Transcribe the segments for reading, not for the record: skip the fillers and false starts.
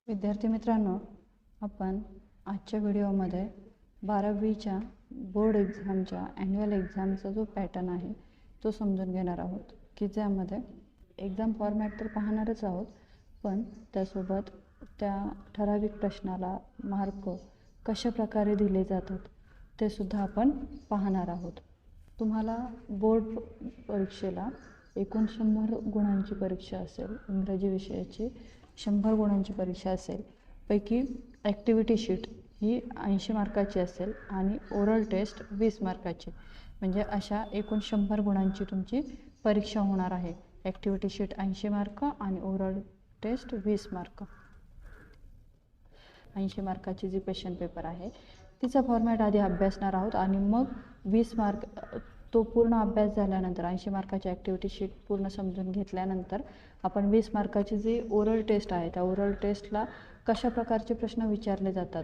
विद्यार्थी मित्रांनो, आपण आजच्या व्हिडिओमध्ये 12वीच्या बोर्ड एक्झामच्या ॲन्युअल एक्झामचा जो पॅटर्न आहे तो समजून घेणार आहोत, की ज्यामध्ये एक्झाम फॉर्मॅट तर पाहणारच आहोत, पण त्यासोबत त्या ठराविक प्रश्नाला मार्क कशा प्रकारे दिले जातात ते सुद्धा आपण पाहणार आहोत. तुम्हाला बोर्ड परीक्षेला एकूण 100 गुणांची परीक्षा असेल. इंग्रजी विषयाची 100 गुणांची परीक्षा असेल. पैकी ॲक्टिव्हिटी शीट ही 80 मार्काची असेल आणि ओरल टेस्ट 20 मार्काची. म्हणजे अशा एकूण 100 गुणांची तुमची परीक्षा होणार आहे. ॲक्टिव्हिटी शीट 80 मार्क आणि ओरल टेस्ट 20 मार्क. 80 मार्काची जी क्वेश्चन पेपर आहे तिचा फॉर्मॅट आधी अभ्यासणार आहोत आणि मग 20 मार्क तो पूर्ण अभ्यास झाल्यानंतर 80 मार्काची ॲक्टिव्हिटी शीट पूर्ण समजून घेतल्यानंतर आपण 20 मार्काची जी ओरल टेस्ट आहे त्या ओरल टेस्टला कशा प्रकारचे प्रश्न विचारले जातात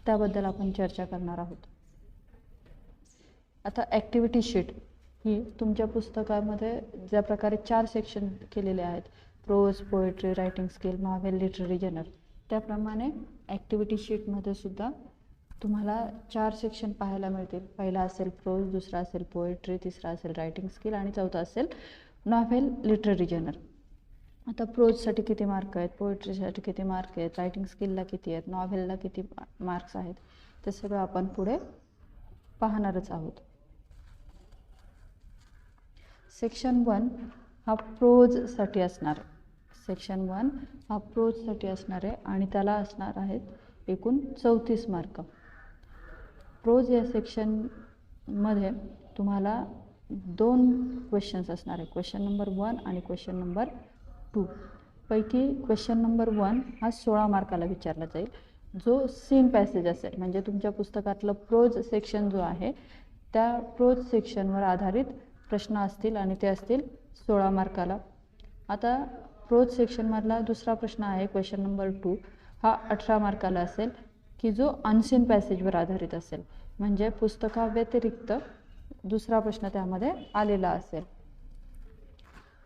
त्याबद्दल आपण चर्चा करणार आहोत. आता ॲक्टिव्हिटी शीट ही तुमच्या पुस्तकामध्ये ज्या प्रकारे 4 सेक्शन केलेले आहेत, prose, poetry, writing skill, novel, literary journal, त्याप्रमाणे ॲक्टिव्हिटी शीटमध्ये सुद्धा तुम्हाला 4 सेक्शन पाहायला मिळतील. पहिला असेल प्रोज, दुसरा असेल पोएट्री, तिसरा असेल रायटिंग स्किल आणि चौथा असेल नॉव्हेल, लिटररी जर्नल. आता प्रोजसाठी किती मार्क आहेत, पोएट्रीसाठी किती मार्क आहेत, रायटिंग स्किलला किती आहेत, नॉव्हेलला किती मार्क्स आहेत, ते सगळं आपण पुढे पाहणारच आहोत. सेक्शन 1 हा प्रोजसाठी असणार आहे. सेक्शन 1 हा प्रोजसाठी असणार आहे आणि त्याला असणार आहेत एकूण 34 मार्क. प्रोज या सेक्शनमध्ये तुम्हाला 2 क्वेश्चन्स असणार आहे, क्वेश्चन नंबर 1 आणि क्वेश्चन नंबर 2. पैकी क्वेश्चन नंबर 1 हा 16 मार्काला विचारला जाईल. जो सीन पॅसेज असेल, म्हणजे तुमच्या पुस्तकातलं प्रोज सेक्शन जो आहे त्या प्रोज सेक्शनवर आधारित प्रश्न असतील आणि ते असतील 16 मार्काला. आता प्रोज सेक्शनमधला दुसरा प्रश्न आहे क्वेश्चन नंबर 2 हा 18 मार्काला असेल, की जो अनसीन पॅसेजवर आधारित असेल, म्हणजे पुस्तकाव्यतिरिक्त दुसरा प्रश्न त्यामध्ये आलेला असेल.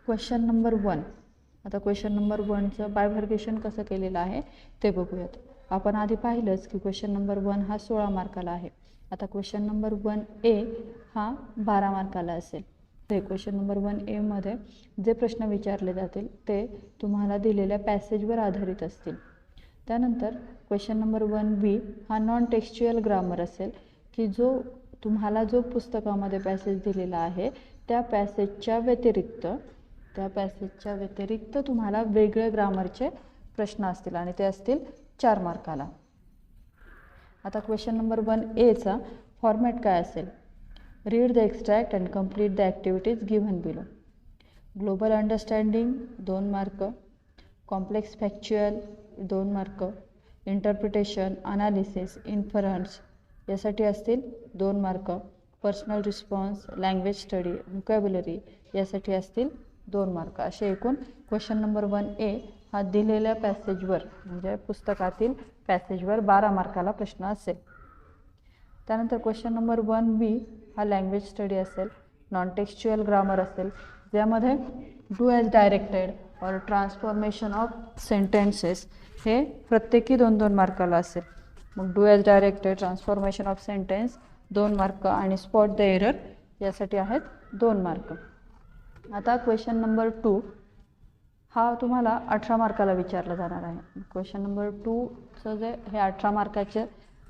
Question number 1. आता क्वेश्चन नंबर 1चं बायव्हर्गेशन कसं केलेलं आहे ते बघूयात. आपण आधी पाहिलंच की क्वेश्चन नंबर 1 हा 16 मार्काला आहे. आता क्वेश्चन नंबर 1A हा 12 मार्काला असेल. ते क्वेश्चन नंबर 1A मध्ये जे प्रश्न विचारले जातील ते तुम्हाला दिलेल्या पॅसेजवर आधारित असतील. त्यानंतर क्वेश्चन नंबर 1B हा नॉन टेक्स्च्युअल ग्रामर असेल, की जो तुम्हाला जो पुस्तकामध्ये पॅसेज दिलेला आहे त्या पॅसेजच्या व्यतिरिक्त तुम्हाला वेगळे ग्रामरचे प्रश्न असतील आणि ते असतील 4 मार्काला. आता क्वेश्चन नंबर 1Aचा फॉर्मॅट काय असेल? Read the extract and complete the activities given below. Global understanding 2 mark, complex factual 2 mark, interpretation, analysis, inference यासाठी असतील 2 mark, personal response, language study, vocabulary यासाठी असतील 2 मार्क. असे एकूण क्वेश्चन नंबर 1A हा दिलेल्या पॅसेजवर, म्हणजे पुस्तकातील पॅसेजवर 12 मार्काला प्रश्न असेल. त्यानंतर क्वेश्चन नंबर 1B हा लँग्वेज स्टडी असेल, नॉन टेक्स्च्युअल ग्रामर असेल, ज्यामध्ये डू ॲज डायरेक्टेड और ट्रान्सफॉर्मेशन ऑफ सेंटेन्सेस हे प्रत्येकी 2-2 मार्काला असेल. मग do as directed, transformation of sentence 2 mark आणि स्पॉट द एरर यासाठी आहेत 2 मार्क. आता क्वेश्चन नंबर 2 हा तुम्हाला 18 मार्काला विचारला जाणार आहे. क्वेश्चन नंबर 2चं जे हे 18 मार्काचे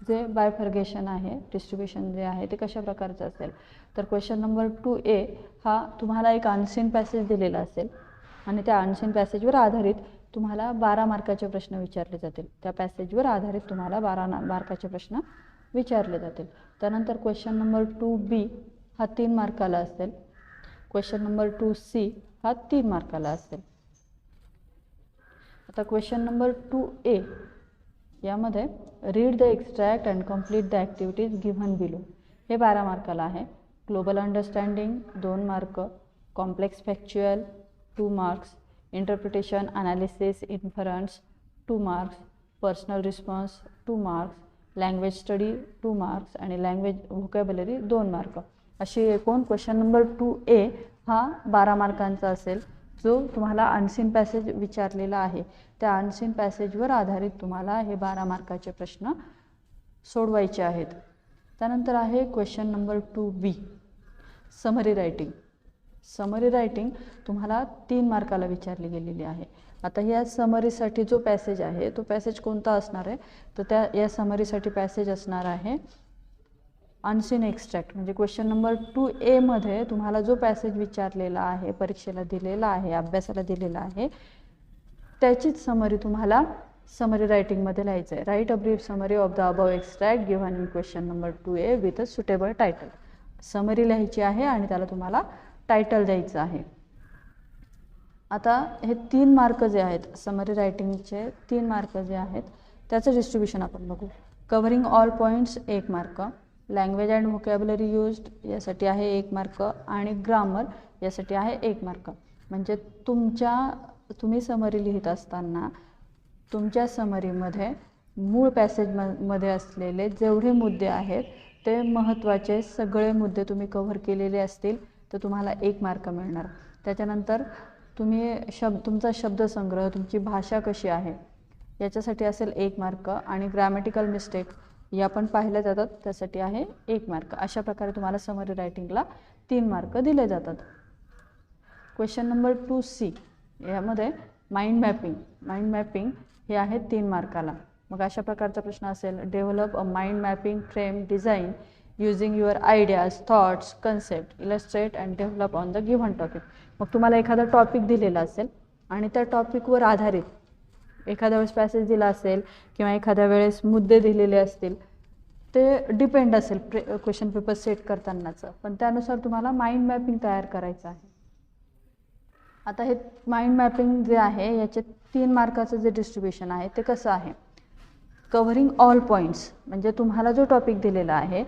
जे बायफर्गेशन आहे, डिस्ट्रीब्युशन जे आहे ते कशा प्रकारचं असेल, तर क्वेश्चन नंबर 2A हा तुम्हाला एक अनसीन पॅसेज दिलेला असेल आणि त्या अनसीन पॅसेजवर आधारित तुम्हाला 12 मार्काचे प्रश्न विचारले जातील. त्या पॅसेजवर आधारित तुम्हाला 12 मार्काचे प्रश्न विचारले जातील. त्यानंतर क्वेश्चन नंबर 2B हा 3 मार्काला असेल. क्वेश्चन नंबर 2C हा 3 मार्काला असेल. आता क्वेश्चन नंबर 2A यामध्ये read the extract and complete the activities given below हे 12 मार्काला आहे. Global understanding 2 mark, complex factual 2 marks, interpretation, analysis, inference 2 marks, personal response 2 marks, language study 2 marks आणि language vocabulary 2 mark. अशी एकूण question number 2A हा 12 मार्कांचा असेल. जो तुम्हाला unseen passage विचारलेला आहे त्या अनसीन पॅसेजवर आधारित तुम्हाला हे 12 मार्काचे प्रश्न सोडवायचे आहेत. त्यानंतर आहे question number 2B, summary writing. Summary writing तुम्हाला 3 मार्काला विचारली गेलेली आहे. आता या समरीसाठी जो पॅसेज आहे तो पॅसेज कोणता असणार आहे, तर या समरीसाठी पॅसेज असणार आहे अनसीन एक्स्ट्रॅक्ट. म्हणजे क्वेश्चन नंबर 2A मध्ये तुम्हाला जो पॅसेज विचारलेला आहे, परीक्षेला दिलेला आहे, अभ्यासाला दिलेला आहे, त्याचीच समरी तुम्हाला समरी रायटिंगमध्ये लिहायचं आहे. Right a brief summary of the above extract given in question number 2A with a suitable title. Summary लिहायची आहे आणि त्याला तुम्हाला टायटल द्यायचं आहे. आता हे 3 मार्क जे आहेत समरी रायटिंगचे 3 मार्क जे आहेत त्याचं डिस्ट्रीब्युशन आपण बघू. Covering all points 1 mark, language and vocabulary used यासाठी आहे 1 मार्क आणि ग्रामर यासाठी आहे 1 मार्क. म्हणजे तुम्ही समरी लिहित असताना तुमच्या समरीमध्ये मूळ पॅसेजमध्ये असलेले जेवढे मुद्दे आहेत ते महत्त्वाचे सगळे मुद्दे तुम्ही कव्हर केलेले असतील तर तुम्हाला 1 मार्क मिळणार. त्याच्यानंतर तुम्ही तुमचा शब्दसंग्रह, तुमची भाषा कशी आहे याच्यासाठी असेल 1 मार्क आणि ग्रॅमॅटिकल मिस्टेक या पण पाहिल्या जातात त्यासाठी आहे 1 मार्क. अशा प्रकारे तुम्हाला समरी रायटिंगला 3 मार्क दिले जातात. क्वेश्चन नंबर 2C यामध्ये माइंड मॅपिंग हे आहे 3 मार्काला. मग अशा प्रकारचा प्रश्न असेल develop a mind mapping frame design using your ideas, thoughts, concept, illustrate and develop on the given topic. मग तुम्हाला एखादा टॉपिक दिलेला असेल आणि त्या टॉपिकवर आधारित एखाद्या वेळेस पॅसेज दिला असेल किंवा एखाद्या वेळेस मुद्दे दिलेले असतील, ते डिपेंड असेल क्वेश्चन पेपर सेट करतानाचं, पण त्यानुसार तुम्हाला माइंड मॅपिंग तयार करायचं आहे. आता हे माइंड मॅपिंग जे आहे याचे 3 मार्काचं जे डिस्ट्रीब्युशन आहे ते कसं आहे. कव्हरिंग ऑल पॉईंट्स म्हणजे तुम्हाला जो टॉपिक दिलेला आहे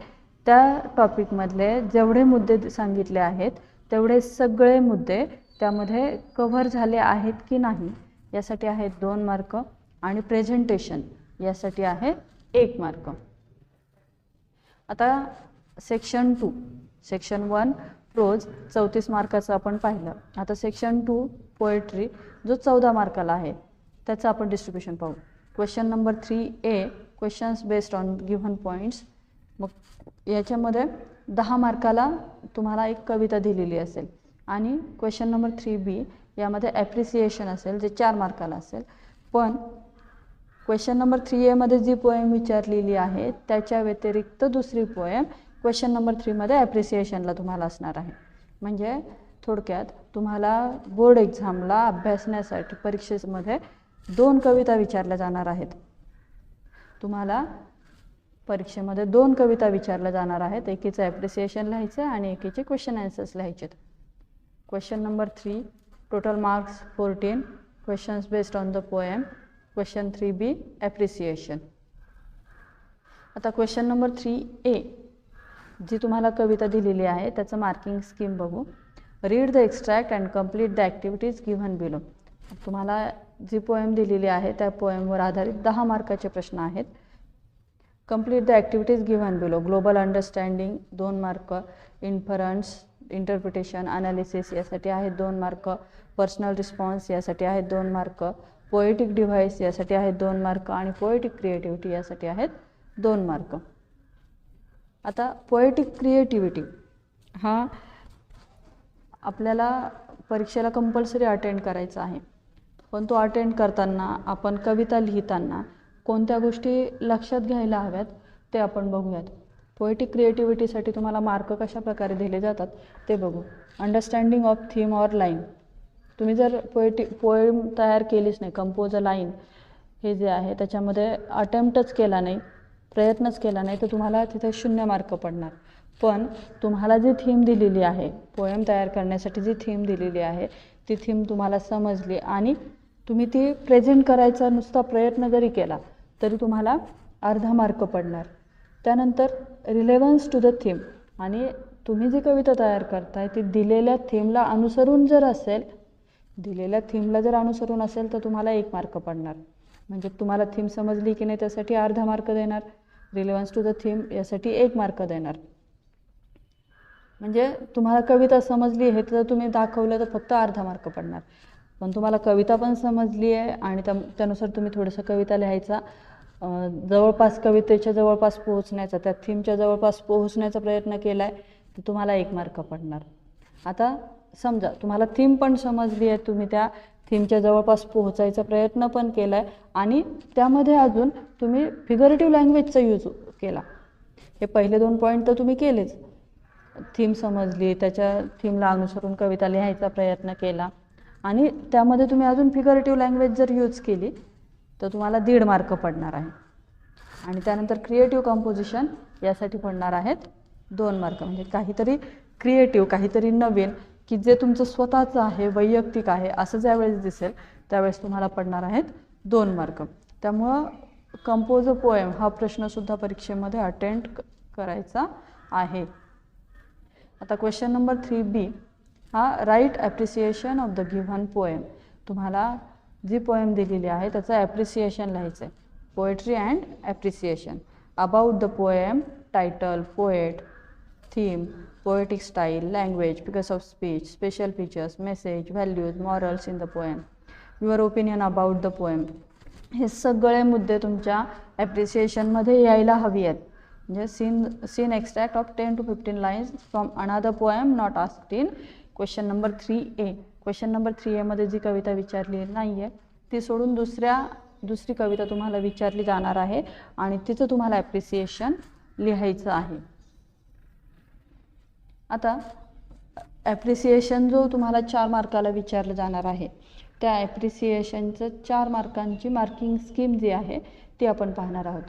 त्या टॉपिकमधले जेवढे मुद्दे सांगितले आहेत तेवढे सगळे मुद्दे त्यामध्ये कव्हर झाले आहेत की नाही यासाठी आहेत 2 मार्क आणि प्रेझेंटेशन यासाठी आहे 1 मार्क. आता सेक्शन 1 प्रोज 34 मार्काचं आपण पाहिलं. आता सेक्शन 2 पोएट्री जो 14 मार्काला आहे त्याचं आपण डिस्ट्रीब्युशन पाहू. Question number 3A questions based on given points. मग याच्यामध्ये 10 मार्काला तुम्हाला एक कविता दिलेली असेल आणि क्वेश्चन नंबर 3B यामध्ये ॲप्रिसिएशन असेल जे 4 मार्काला असेल. पण क्वेश्चन नंबर 3A मध्ये जी पोएम विचारलेली आहे त्याच्या व्यतिरिक्त दुसरी पोएम क्वेश्चन नंबर 3 मध्ये ॲप्रिसिएशनला तुम्हाला असणार आहे. म्हणजे थोडक्यात तुम्हाला बोर्ड एक्झामला अभ्यासण्यासाठी परीक्षेमध्ये 2 कविता विचारल्या जाणार आहेत. तुम्हाला परीक्षेमध्ये 2 कविता विचारल्या जाणार आहेत. एकीचं ॲप्रिसिएशन लिहायचं आणि एकीचे क्वेश्चन आन्सर्स लिहायचे. Question number 3 total marks 14, questions based on the poem. Question 3B appreciation. आता क्वेश्चन नंबर 3A जी तुम्हाला कविता दिलेली आहे त्याचं मार्किंग स्कीम बघू. Read the extract and complete the activities given below. तुम्हाला जी पोएम दिलेली आहे त्या पोएमवर आधारित 10 मार्काचे प्रश्न आहेत. Complete the activities given below. Global understanding 2 mark, inference, interpretation, analysis यासाठी आहेत 2 मार्क, पर्सनल रिस्पॉन्स यासाठी आहेत 2 मार्क, पोएटिक डिव्हाइस यासाठी आहेत 2 मार्क आणि पोएटिक क्रिएटिव्हिटी यासाठी आहेत 2 मार्क. आता पोएटिक क्रिएटिव्हिटी हा आपल्याला परीक्षेला कंपल्सरी अटेंड करायचा आहे. पण तो अटेंड करताना आपण कविता लिहिताना कोणत्या गोष्टी लक्षात घ्यायला हव्यात ते आपण बघूयात. पोएटिक क्रिएटिव्हिटीसाठी तुम्हाला मार्क कशा प्रकारे दिले जातात ते बघू. Understanding of theme or line. तुम्ही जर पोएम तयार केलीच नाही, कंपोज अ लाईन हे जे आहे त्याच्यामध्ये अटेम्प्टच केला नाही, प्रयत्नच केला नाही तर तुम्हाला तिथे 0 मार्क पडणार. पण तुम्हाला जी थीम दिलेली आहे, पोएम तयार करण्यासाठी जी थीम दिलेली आहे ती थीम तुम्हाला समजली आणि तुम्ही ती प्रेझेंट करायचा नुसता प्रयत्न जरी केला तरी तुम्हाला अर्धा मार्क पडणार. त्यानंतर रिलेव्हन्स टू द थीम. आणि तुम्ही जी कविता तयार करताय ती दिलेल्या थीमला अनुसरून जर असेल, तर तुम्हाला 1 मार्क पडणार. म्हणजे तुम्हाला थीम समजली की नाही त्यासाठी अर्धा मार्क देणार, रिलेव्हन्स टू द थीम यासाठी 1 मार्क देणार. म्हणजे तुम्हाला कविता समजली आहे तर तुम्ही दाखवलं तर फक्त अर्धा मार्क पडणार. पण तुम्हाला कविता पण समजली आहे आणि त्यानुसार तुम्ही थोडंसं कविता लिहायचा, जवळपास कवितेच्या जवळपास पोहोचण्याचा, त्या थीमच्या जवळपास पोहोचण्याचा प्रयत्न केला आहे तर तुम्हाला 1 मार्क पडणार. आता समजा तुम्हाला थीम पण समजली आहे, तुम्ही त्या थीमच्या जवळपास पोहोचायचा प्रयत्न पण केला आहे आणि त्यामध्ये अजून तुम्ही फिगरेटिव्ह लँग्वेजचा यूज केला. हे पहिले 2 पॉईंट तर तुम्ही केलेच. थीम समजली, त्याच्या थीमला अनुसरून कविता लिहायचा प्रयत्न केला आणि त्यामध्ये तुम्ही अजून फिगरेटिव्ह लँग्वेज जर यूज केली तर तुम्हाला 1.5 मार्क पडणार आहे. आणि त्यानंतर क्रिएटिव्ह कंपोजिशन यासाठी पडणार आहेत 2 मार्क. म्हणजे काहीतरी क्रिएटिव्ह, काहीतरी नवीन की जे तुमचं स्वतःचं आहे, वैयक्तिक आहे असं ज्यावेळेस दिसेल त्यावेळेस तुम्हाला पडणार आहेत 2 मार्क. त्यामुळं कंपोज अ पोएम हा प्रश्नसुद्धा परीक्षेमध्ये अटेंड करायचा आहे. आता क्वेश्चन नंबर 3B हा write appreciation of the given poem. तुम्हाला जी पोएम दिलेली आहे त्याचं ॲप्रिसिएशन लिहायचं आहे. Poetry and appreciation about the poem, title, poet, theme, poetic style, language, figures of speech, special features, message, values, morals in the poem, your opinion about the poem. हे सगळे मुद्दे तुमच्या ॲप्रिसिएशनमध्ये यायला हवी आहेत. म्हणजे seen extract of 10 to 15 lines from another poem not asked in question number 3A. Question number 3A मध्ये जी कविता विचारली नाही आहे ती सोडून दुसरी कविता तुम्हाला विचारली जाणार आहे आणि तिचं तुम्हाला ॲप्रिसिएशन लिहायचं आहे. आता ॲप्रिसिएशन जो तुम्हाला 4 मार्काला विचारलं जाणार आहे त्या ॲप्रिसिएशनचं 4 मार्कांची मार्किंग स्कीम जी आहे ती आपण पाहणार आहोत.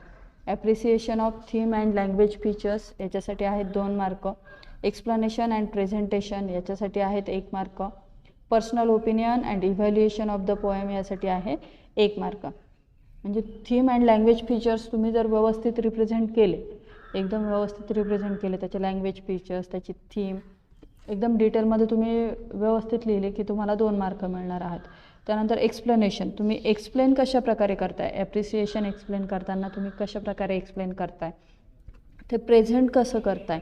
Appreciation of theme and language features याच्यासाठी आहेत 2 मार्क. एक्सप्लेनेशन अँड प्रेझेंटेशन याच्यासाठी आहेत 1 mark. Personal opinion and evaluation of the poem यासाठी आहे 1 मार्क. म्हणजे थीम अँड लँग्वेज फीचर्स तुम्ही जर व्यवस्थित रिप्रेझेंट केले, एकदम व्यवस्थित रिप्रेझेंट केले, त्याचे लँग्वेज फीचर्स, त्याची थीम एकदम डिटेलमध्ये तुम्ही व्यवस्थित लिहिले की तुम्हाला 2 मार्क मिळणार आहेत. त्यानंतर एक्सप्लेनेशन, तुम्ही एक्सप्लेन कशा प्रकारे करताय, ॲप्रिसिएशन एक्सप्लेन करताना तुम्ही कशा प्रकारे एक्सप्लेन करताय, ते प्रेझेंट कसं करताय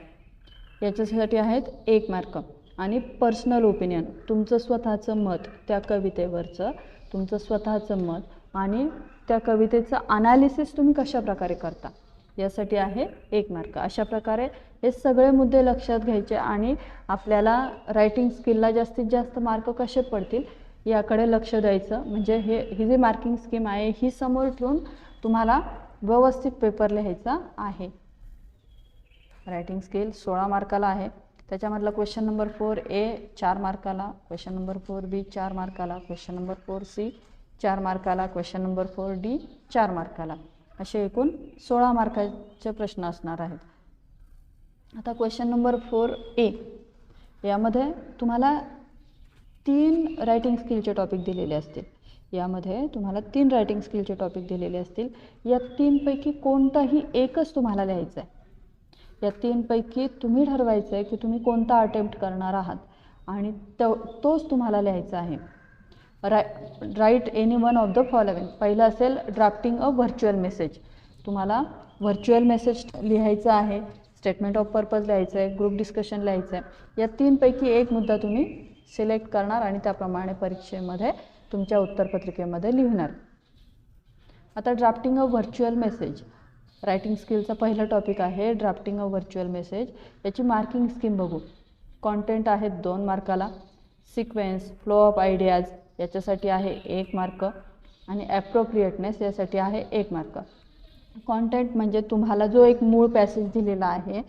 याच्यासाठी आहेत 1 मार्क. आणि पर्सनल ओपिनियन, तुमचं स्वतःचं मत, त्या कवितेवरचं तुमचं स्वतःचं मत आणि त्या कवितेचं अनालिसिस तुम्ही कशा प्रकारे करता यासाठी आहे 1 मार्क. अशा प्रकारे हे सगळे मुद्दे लक्षात घ्यायचे आणि आपल्याला रायटिंग स्किलला जास्तीत जास्त मार्क कसे पडतील याकडे लक्ष द्यायचं. म्हणजे ही जी मार्किंग स्कीम आहे ही समोर ठेवून तुम्हाला व्यवस्थित पेपर लिहायचा आहे. रायटिंग स्किल 16 मार्काला आहे. त्याच्यामधला क्वेश्चन नंबर 4A 4 मार्काला, क्वेश्चन नंबर 4B 4 मार्काला, क्वेश्चन नंबर 4C 4 मार्काला, क्वेश्चन नंबर 4D 4 मार्काला, असे एकूण 16 मार्काचे प्रश्न असणार आहेत. आता क्वेश्चन नंबर 4A यामध्ये तुम्हाला 3 रायटिंग स्किलचे टॉपिक दिलेले असतील. यामध्ये तुम्हाला 3 रायटिंग स्किलचे टॉपिक दिलेले असतील. या 3पैकी कोणताही एकच तुम्हाला लिहायचं आहे. या 3पैकी तुम्ही ठरवायचं आहे की तुम्ही कोणता अटेम्प्ट करणार आहात आणि तोच तुम्हाला लिहायचा आहे. Write any one of the following. पहिलं असेल ड्राफ्टिंग अ व्हर्च्युअल मेसेज. तुम्हाला व्हर्च्युअल मेसेज लिहायचं आहे, स्टेटमेंट ऑफ पर्पज लिहायचं आहे, ग्रुप डिस्कशन लिहायचं आहे. या 3पैकी एक मुद्दा तुम्ही सिलेक्ट करणार आणि त्याप्रमाणे परीक्षेमध्ये तुमच्या उत्तरपत्रिकेमध्ये लिहिणार. आता drafting a virtual message writing स्किलचा पहिला टॉपिक आहे. ड्राफ्टिंग अ व्हर्च्युअल मेसेज याची मार्किंग स्कीम बघू. कॉन्टेंट आहेत 2 मार्काला. सिक्वेन्स, फ्लो ऑफ आयडियाज याच्यासाठी आहे 1 मार्क आणि ॲप्रोप्रिएटनेस यासाठी आहे 1 मार्क. कॉन्टेंट म्हणजे तुम्हाला जो एक मूळ पॅसेज दिलेला आहे,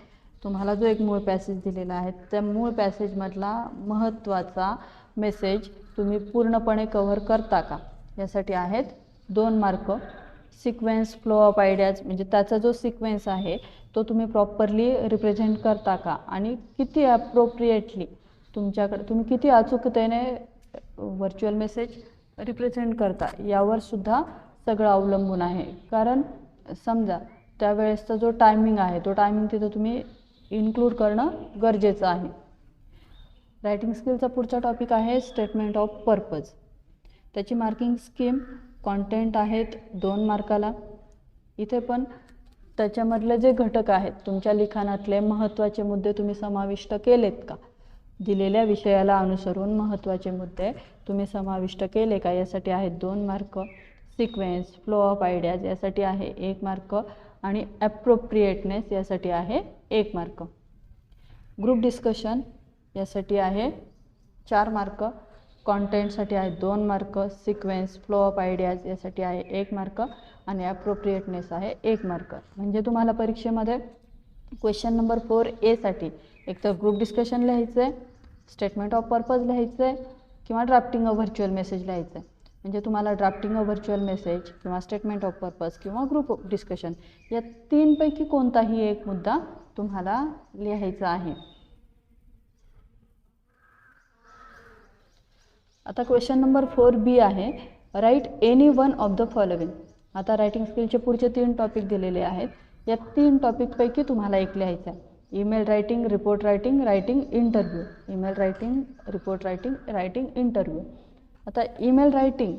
त्या मूळ पॅसेजमधला महत्त्वाचा मेसेज तुम्ही पूर्णपणे कव्हर करता का यासाठी आहेत 2 mark. Sequence, flow of ideas म्हणजे त्याचा जो सिक्वेन्स आहे तो तुम्ही प्रॉपरली रिप्रेझेंट करता का आणि किती ॲप्रोप्रिएटली तुम्ही किती अचूकतेने व्हर्च्युअल मेसेज रिप्रेझेंट करता यावर सुद्धा सगळं अवलंबून आहे. कारण समजा त्यावेळेसचा जो टायमिंग आहे तो टायमिंग तिथं तुम्ही इन्क्लूड करणं गरजेचं आहे. रायटिंग स्किलचा पुढचा टॉपिक आहे स्टेटमेंट ऑफ पर्पज. त्याची मार्किंग स्कीम कॉन्टेंट आहेत 2 मार्काला. इथे पण त्याच्यामधले जे घटक आहेत तुमच्या लिखाणातले महत्त्वाचे मुद्दे तुम्ही समाविष्ट केलेत का, दिलेल्या विषयाला अनुसरून महत्त्वाचे मुद्दे तुम्ही समाविष्ट केले का, यासाठी आहेत 2 mark. Sequence, flow of ideas यासाठी आहे 1 मार्क आणि ॲप्रोप्रिएटनेस यासाठी आहे 1 मार्क. ग्रुप डिस्कशन यासाठी आहे 4 मार्क. कॉन्टेंटसाठी आहे 2 mark. Sequence, flow of ideas यासाठी आहे 1 मार्क आणि ॲप्रोप्रिएटनेस आहे 1 मार्क. म्हणजे तुम्हाला परीक्षेमध्ये क्वेश्चन नंबर 4A साठी एकतर ग्रुप डिस्कशन लिहायचं आहे, स्टेटमेंट ऑफ पर्पज लिहायचं आहे किंवा ड्राफ्टिंग अ व्हर्च्युअल मेसेज लिहायचं आहे. म्हणजे तुम्हाला ड्राफ्टिंग अ व्हर्च्युअल मेसेज किंवा स्टेटमेंट ऑफ पर्पज किंवा ग्रुप डिस्कशन या 3पैकी कोणताही एक मुद्दा तुम्हाला लिहायचा आहे. आता क्वेश्चन नंबर 4B आहे, write any one of the following. आता रायटिंग स्किलचे पुढचे 3 टॉपिक दिलेले आहेत. या 3 टॉपिकपैकी तुम्हाला एक लिहायचं आहे. Email writing, report writing, writing interview. Email writing, report writing, writing interview. आता ईमेल रायटिंग,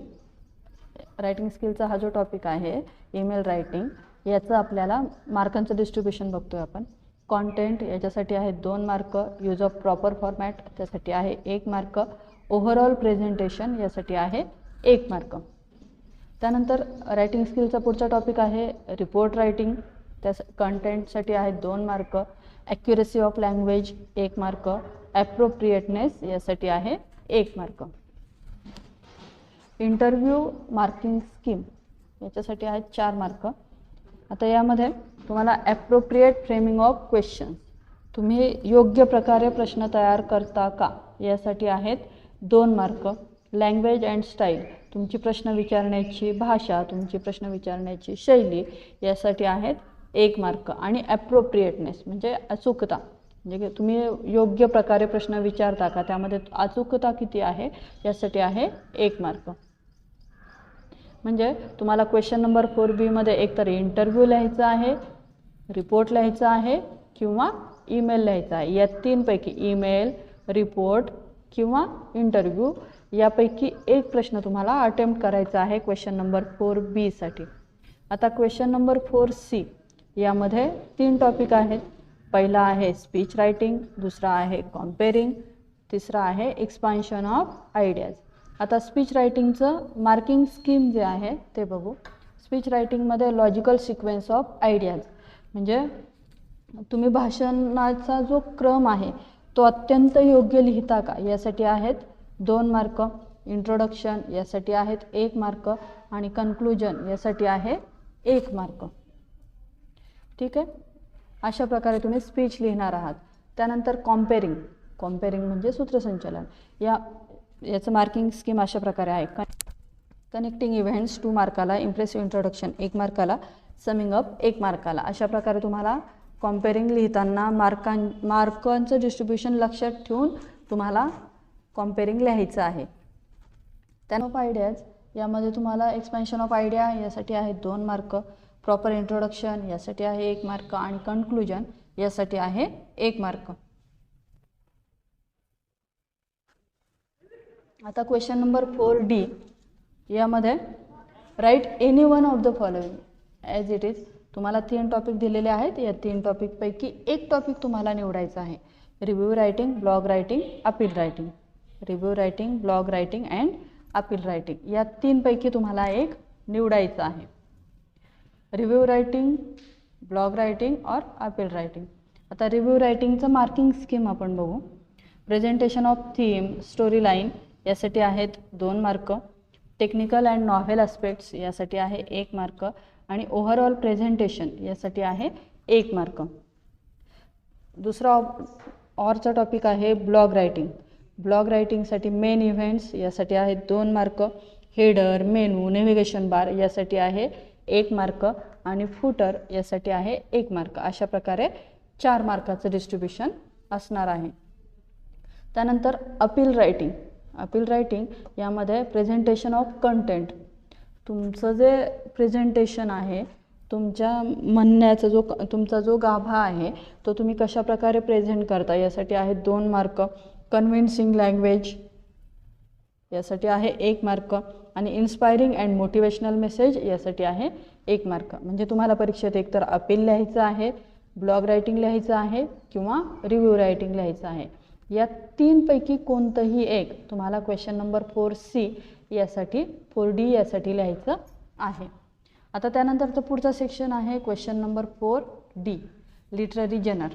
रायटिंग स्किलचा हा जो टॉपिक आहे ईमेल रायटिंग, याचं आपल्याला मार्कांचं डिस्ट्रीब्युशन बघतोय आपण. कॉन्टेंट याच्यासाठी आहे 2 mark. Use of proper format त्यासाठी आहे 1 मार्क. ओव्हरऑल प्रेझेंटेशन यासाठी आहे 1 मार्क. त्यानंतर रायटिंग स्किलचा पुढचा टॉपिक आहे रिपोर्ट रायटिंग. त्या कंटेंटसाठी आहे 2 mark. Accuracy of language 1 mark. Appropriateness यासाठी आहे 1 मार्क. इंटरव्ह्यू मार्किंग स्कीम याच्यासाठी आहेत 4 मार्क. आता यामध्ये तुम्हाला ॲप्रोप्रिएट फ्रेमिंग ऑफ क्वेश्चन्स, तुम्ही योग्य प्रकारे प्रश्न तयार करता का, यासाठी आहेत 2 मार्क. लँग्वेज अँड स्टाईल, तुमची प्रश्न विचारण्याची भाषा, तुमची प्रश्न विचारण्याची शैली यासाठी आहेत 1 मार्क. आणि ॲप्रोप्रिएटनेस म्हणजे अचूकता, म्हणजे तुम्ही योग्य प्रकारे प्रश्न विचारता का, त्यामध्ये अचूकता किती आहे यासाठी आहे 1 मार्क. म्हणजे तुम्हाला क्वेश्चन नंबर 4B मध्ये एकतर इंटरव्ह्यू लिहायचा आहे, रिपोर्ट लिहायचा आहे किंवा ईमेल लिहायचा आहे. या 3पैकी ईमेल, रिपोर्ट किंवा इंटरव्ह्यू यापैकी एक प्रश्न तुम्हाला अटेम्प्ट करायचा आहे क्वेश्चन नंबर 4B साठी. आता क्वेश्चन नंबर 4C यामध्ये 3 टॉपिक आहेत. पहिला आहे स्पीच रायटिंग, दुसरा आहे कॉम्पेरिंग, तिसरा आहे एक्सपान्शन ऑफ आयडियाज. आता स्पीच रायटिंगचं मार्किंग स्कीम जे आहे ते बघू. स्पीच रायटिंगमध्ये लॉजिकल सिक्वेन्स ऑफ आयडियाज, म्हणजे तुम्ही भाषणाचा जो क्रम आहे तो अत्यंत योग्य लिहिता का, यासाठी आहेत 2 मार्क. इंट्रोडक्शन यासाठी आहेत 1 मार्क आणि कन्क्लुजन यासाठी आहे 1 मार्क. ठीक आहे, अशा प्रकारे तुम्ही स्पीच लिहिणार आहात. त्यानंतर कॉम्पेरिंग, कॉम्पेरिंग म्हणजे सूत्रसंचालन. याचं मार्किंग स्कीम अशा प्रकारे आहे. कनेक्टिंग इव्हेंट्स 2 मार्काला, इम्प्रेसिव्ह इंट्रोडक्शन 1 मार्काला, समिंग अप 1 मार्काला. अशा प्रकारे तुम्हाला कॉम्पेरिंग लिहिताना मार्कांचं डिस्ट्रीब्युशन लक्षात ठेवून तुम्हाला कॉम्पेरिंग लिहायचं आहे. ऑफ आयडियाज यामध्ये तुम्हाला एक्सपेन्शन ऑफ आयडिया यासाठी आहे 2 मार्क. प्रॉपर इंट्रोडक्शन यासाठी आहे 1 मार्क आणि कन्क्लुजन यासाठी आहे 1 मार्क. आता क्वेश्चन नंबर 4D यामध्ये write any one of the following as it is. तुम्हाला 3 टॉपिक दिलेले आहेत. या 3 टॉपिकपैकी एक टॉपिक तुम्हाला निवडायचा आहे. Review writing, blog writing, appeal writing. Review writing, blog writing and appeal writing या 3पैकी तुम्हाला एक निवडायचं आहे. रिव्ह्यू रायटिंग, ब्लॉग रायटिंग और अपील रायटिंग. आता रिव्ह्यू रायटिंगचं मार्किंग स्कीम आपण बघू. Presentation of theme, story line यासाठी आहेत 2 mark. Technical and novel aspects यासाठी आहे 1 मार्क आणि ओव्हरऑल प्रेझेंटेशन यासाठी आहे 1 मार्क. दुसरा ऑरचा टॉपिक आहे ब्लॉग रायटिंग. ब्लॉग रायटिंगसाठी मेन इव्हेंट्स यासाठी आहेत 2 mark. Header, menu, navigation bar यासाठी आहे 1 मार्क आणि फुटर यासाठी आहे 1 मार्क. अशा प्रकारे 4 मार्काचं डिस्ट्रीब्युशन असणार आहे. त्यानंतर अपील रायटिंग. अपील रायटिंग यामध्ये प्रेझेंटेशन ऑफ कंटेंट, तुमचं जे प्रेझेंटेशन आहे, तुमच्या म्हणण्याचा तुमचा जो गाभा आहे तो तुम्ही कशा प्रकारे प्रेझेंट करता यासाठी आहे 2 मार्क. कन्व्हिन्सिंग लँग्वेज यासाठी आहे 1 मार्क. आणि इन्स्पायरिंग अँड मोटिवेशनल मेसेज यासाठी आहे 1 मार्क. म्हणजे तुम्हाला परीक्षेत एकतर अपील लिहायचं आहे, ब्लॉग रायटिंग लिहायचं आहे किंवा रिव्ह्यू रायटिंग लिहायचं आहे. या 3पैकी कोणतंही एक तुम्हाला क्वेश्चन नंबर 4C यासाठी 4D यासाठी लिहायचं आहे. आता त्यानंतरचं पुढचा सेक्शन आहे क्वेश्चन नंबर 4D लिटररी जनर.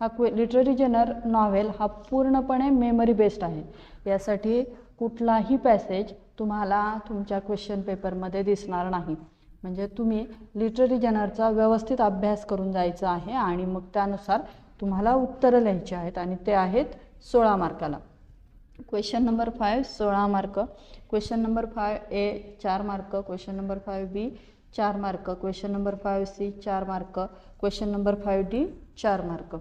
हा लिटररी जनर नॉवेल हा पूर्णपणे मेमरी बेस्ड आहे. यासाठी कुठलाही पॅसेज तुम्हाला तुमच्या क्वेश्चन पेपरमध्ये दिसणार नाही. म्हणजे तुम्ही लिटररी जनरचा व्यवस्थित अभ्यास करून जायचा आहे आणि मग त्यानुसार तुम्हाला उत्तरं लिहायची आहेत आणि ते आहेत 16 मार्काला. Question number 5 16 mark, question number 5A 4 mark, question number 5B 4 mark, question number 5C 4 mark, question number 5D 4 mark.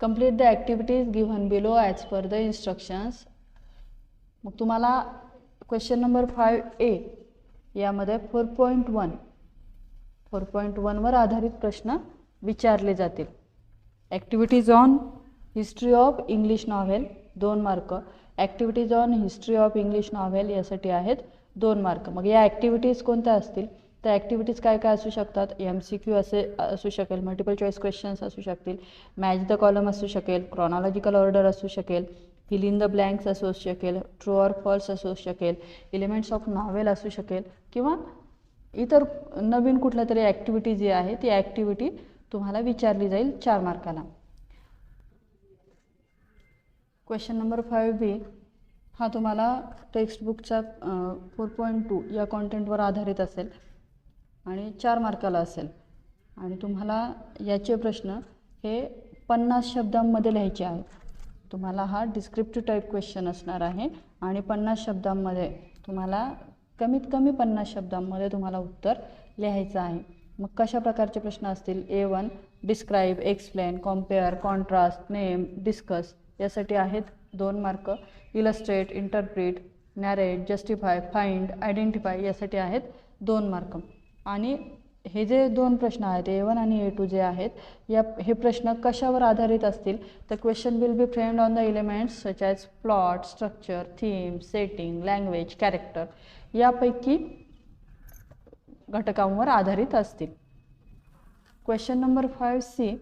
Complete the activities given below as per the instructions. मग तुम्हाला क्वेश्चन नंबर 5A यामध्ये 4.1 वर आधारित प्रश्न विचारले जातील. Activities on history of English novel 2 mark, activities on history of English novel यासाठी आहेत 2 मार्क. मग या ॲक्टिव्हिटीज कोणत्या असतील तर ॲक्टिव्हिटीज काय काय असू शकतात, MCQ असे असू शकेल, मल्टिपल चॉईस क्वेश्चन्स असू शकतील, मॅच द कॉलम असू शकेल, क्रोनॉलॉजिकल ऑर्डर असू शकेल, फिल इन द ब्लँक्स असू शकेल, ट्रू ऑर फॉल्स असू शकेल, एलिमेंट्स ऑफ नॉव्हेल असू शकेल किंवा इतर नवीन कुठल्या तरी ॲक्टिव्हिटी जी आहे ती ॲक्टिव्हिटी तुम्हाला विचारली जाईल 4 मार्काला. क्वेश्चन नंबर 5B हा तुम्हाला टेक्स्टबुकचा 4.2 या कॉन्टेंटवर आधारित असेल आणि 4 मार्काला असेल आणि तुम्हाला याचे प्रश्न हे 50 शब्दांमध्ये लिहायचे आहेत. तुम्हाला हा डिस्क्रिप्टिव्ह टाईप क्वेश्चन असणार आहे आणि 50 शब्दांमध्ये तुम्हाला कमीत कमी 50 शब्दांमध्ये तुम्हाला उत्तर लिहायचं आहे. मग कशा प्रकारचे प्रश्न असतील, A1 describe, explain, compare, contrast, name, discuss यासाठी आहेत 2 mark, illustrate, interpret, narrate, justify, find, identify यासाठी आहेत 2 मार्क. आणि हे जे 2 प्रश्न आहेत A1 आणि A2 जे आहेत हे प्रश्न कशावर आधारित असतील तर question will be framed on the elements such as plot, structure, theme, setting, language, character यापैकी घटकांवर आधारित असतील. क्वेश्चन नंबर 5C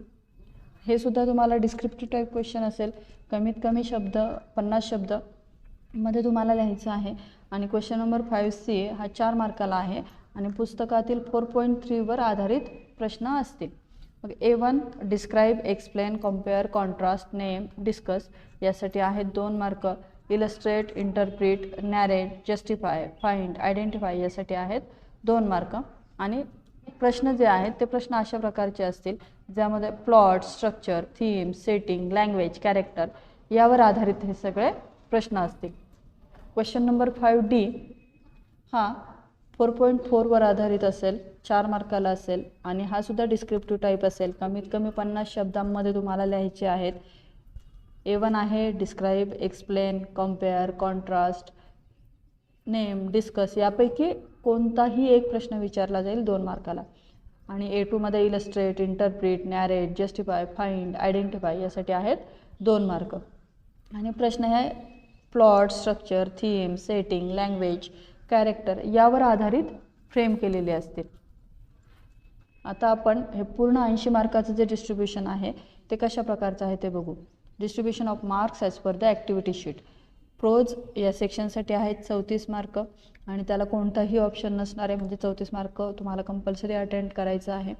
हे सुद्धा तुम्हाला डिस्क्रिप्टिव्ह टाईप क्वेश्चन असेल. कमीत कमी शब्द 50 शब्द मध्ये तुम्हाला लिहायचं आहे आणि क्वेश्चन नंबर 5C हा 4 मार्काला आहे आणि पुस्तकातील 4.3 वर आधारित प्रश्न असतील. मग A1 describe, explain, compare, contrast, name, discuss यासाठी आहेत 2 mark, illustrate, interpret, narrate, justify, find, identify यासाठी आहेत 2 मार्क. आणि प्रश्न जे आहेत ते प्रश्न अशा प्रकारचे असतील ज्यामध्ये plot, structure, theme, setting, language, character यावर आधारित हे सगळे प्रश्न असतील. क्वेश्चन नंबर 5D हा 4.4 वर आधारित असेल, 4 मार्काला असेल आणि हा सुद्धा डिस्क्रिप्टिव्ह टाईप असेल. कमीत कमी 50 शब्दांमध्ये तुम्हाला लिहायचे आहेत. A1 आहे describe, explain, compare, contrast, name, discuss यापैकी कोणताही एक प्रश्न विचारला जाईल 2 मार्काला. आणि A2 मध्ये illustrate, interpret, narrate, justify, find, identify यासाठी आहेत 2 मार्क. आणि प्रश्न हे plot, structure, theme, setting, language, character यावर आधारित फ्रेम केलेले असतील. आता आपण हे पूर्ण 80 मार्काचं जे डिस्ट्रीब्युशन आहे ते कशा प्रकारचं आहे ते बघू. Distribution of marks as per the activity sheet. Prose या सेक्शनसाठी आहेत 34 मार्क आणि त्याला कोणताही ऑप्शन नसणार आहे, म्हणजे 34 मार्क तुम्हाला कंपल्सरी अटेंड करायचं आहे.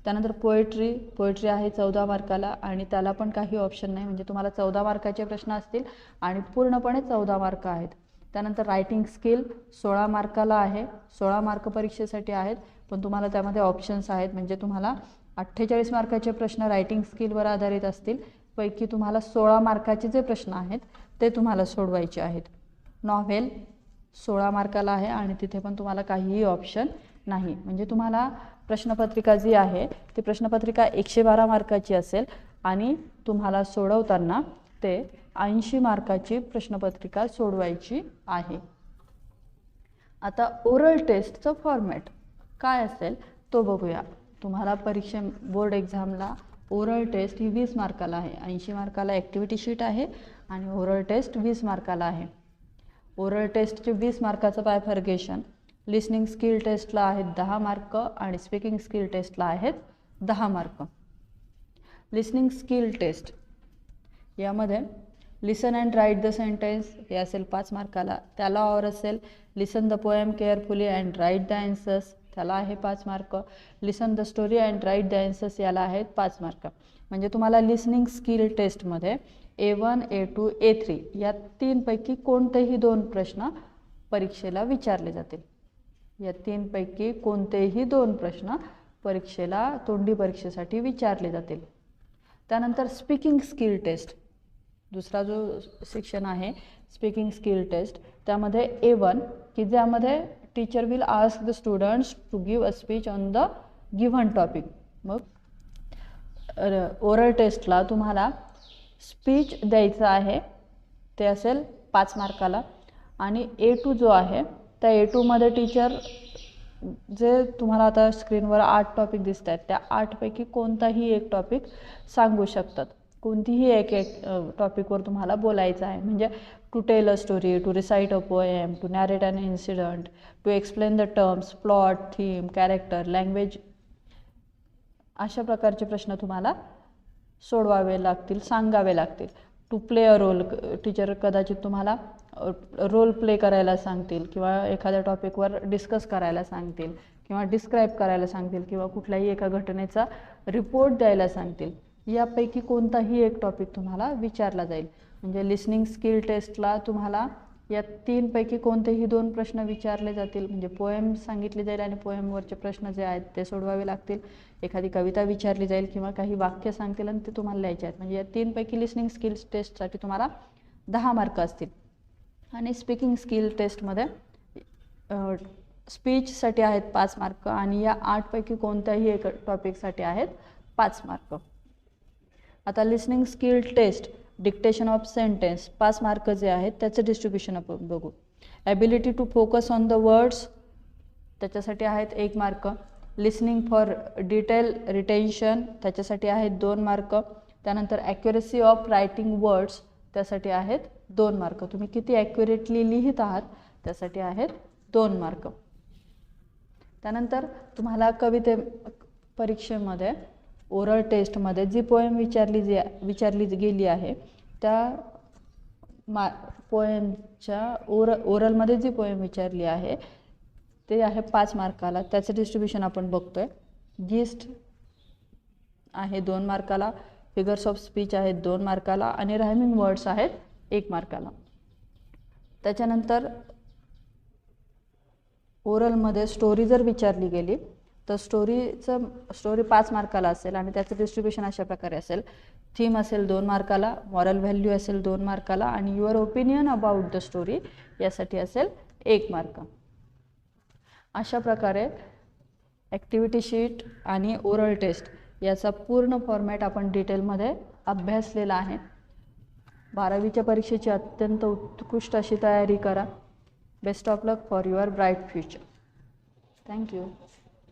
त्यानंतर पोएट्री आहे 14 मार्काला आणि त्याला पण काही ऑप्शन नाही, म्हणजे तुम्हाला 14 मार्काचे प्रश्न असतील आणि पूर्णपणे 14 मार्क आहेत. त्यानंतर रायटिंग स्किल 16 मार्काला आहे, 16 मार्क परीक्षेसाठी आहेत पण तुम्हाला त्यामध्ये ऑप्शन्स आहेत, म्हणजे तुम्हाला 48 मार्काचे प्रश्न रायटिंग स्किलवर आधारित असतील. पैकी तुम्हाला 16 मार्काचे जे प्रश्न आहेत ते तुम्हाला सोडवायचे आहेत. नॉव्हेल 16 मार्काला आहे आणि तिथे पण तुम्हाला काहीही ऑप्शन नाही, म्हणजे तुम्हाला प्रश्नपत्रिका जी आहे ती प्रश्नपत्रिका 112 मार्काची असेल आणि तुम्हाला सोडवताना ते 80 मार्काची प्रश्नपत्रिका सोडवायची आहे. आता ओरल टेस्टचं फॉर्मॅट काय असेल तो बघूया. तुम्हाला बोर्ड एक्झामला ओरल टेस्ट ही 20 मार्काला आहे. 80 मार्काला ॲक्टिव्हिटी शीट आहे आणि ओरल टेस्ट 20 मार्काला आहे. ओरल टेस्टचे 20 मार्काचं बायफर्गेशन. लिसनिंग स्किल टेस्टला आहेत 10 मार्क आणि स्पीकिंग स्किल टेस्टला आहेत 10 मार्क. लिसनिंग स्किल टेस्ट यामध्ये listen and write the sentence हे असेल 5 मार्काला. त्याला और असेल listen the poem carefully and write the answers, त्याला आहे 5 mark. Listen the story and write the answers याला आहेत 5 मार्क. म्हणजे तुम्हाला लिसनिंग स्किल टेस्टमध्ये A1, A2, A3 या 3 पैकी कोणतेही 2 प्रश्न परीक्षेला विचारले जातील. या 3 पैकी कोणतेही 2 प्रश्न परीक्षेला तोंडी परीक्षेसाठी विचारले जातील. त्यानंतर स्पीकिंग स्किल टेस्ट दुसरा जो सेक्शन आहे स्पीकिंग स्किल टेस्ट, त्यामध्ये A1 की ज्यामध्ये teacher will ask the students to give a speech on the given topic. मग ओरल टेस्टला तुम्हाला स्पीच द्यायचं आहे, ते असेल 5 मार्काला. आणि A2 जो आहे त्या A2 मध्ये टीचर जे तुम्हाला आता स्क्रीनवर 8 टॉपिक दिसत आहेत त्या 8 पैकी कोणताही एक टॉपिक सांगू शकतात. कोणतीही एक टॉपिकवर तुम्हाला बोलायचं आहे. म्हणजे to tell a story, to recite a poem, to narrate an incident, to explain the terms, plot, theme, character, language, अशा प्रकारचे प्रश्न तुम्हाला सोडवावे लागतील, सांगावे लागतील. To play a role, teacher कदाचित तुम्हाला रोल प्ले करायला सांगतील किंवा एखाद्या टॉपिकवर डिस्कस करायला सांगतील किंवा डिस्क्राईब करायला सांगतील किंवा कुठल्याही एका घटनेचा रिपोर्ट द्यायला सांगतील. यापैकी कोणताही एक टॉपिक तुम्हाला विचारला जाईल. म्हणजे लिसनिंग स्किल टेस्टला तुम्हाला या 3 पैकी कोणतेही 2 प्रश्न विचारले जातील. म्हणजे पोएम सांगितली जाईल आणि पोएमवरचे प्रश्न जे आहेत ते सोडवावे लागतील. एखादी कविता विचारली जाईल किंवा काही वाक्य सांगतील आणि ते तुम्हाला लिहायचे आहेत. म्हणजे या 3 पैकी लिसनिंग स्किल्स टेस्टसाठी तुम्हाला 10 मार्क असतील. आणि स्पीकिंग स्किल टेस्टमध्ये स्पीचसाठी आहेत 5 मार्क आणि या 8 पैकी कोणत्याही एक टॉपिकसाठी आहेत 5 मार्क. आता listening skill test dictation of sentence 5 mark जे आहेत त्याचं डिस्ट्रीब्युशन आपण बघू. Ability to focus on the words त्याच्यासाठी आहेत 1 mark. Listening for detail retention त्याच्यासाठी आहेत 2 मार्क. त्यानंतर ॲक्युरेसी ऑफ रायटिंग वर्ड्स त्यासाठी आहेत 2 मार्क. तुम्ही किती ॲक्युरेटली लिहित आहात त्यासाठी आहेत 2 मार्क. त्यानंतर तुम्हाला कविते परीक्षेमध्ये ओरल टेस्टमध्ये जी पोएम विचारली गेली आहे त्या पोएमच्या ओरलमध्ये जी पोएम विचारली आहे ते आहे 5 मार्काला. त्याचं डिस्ट्रीब्युशन आपण बघतोय. गिस्ट आहे 2 मार्काला, फिगर्स ऑफ स्पीच आहेत 2 मार्काला आणि रायमिंग वर्ड्स आहेत 1 मार्काला. त्याच्यानंतर ओरलमध्ये स्टोरी जर विचारली गेली तर स्टोरी 5 मार्काला असेल आणि त्याचं डिस्ट्रीब्युशन अशा प्रकारे असेल. थीम असेल 2 मार्काला, मॉरल व्हॅल्यू असेल 2 मार्काला आणि your opinion about the story यासाठी असेल 1 मार्क. अशा प्रकारे ॲक्टिव्हिटी शीट आणि ओरल टेस्ट याचा पूर्ण फॉर्मॅट आपण डिटेलमध्ये अभ्यासलेला आहे. 12वीच्या परीक्षेची अत्यंत उत्कृष्ट अशी तयारी करा. Best of luck for your bright future. Thank you.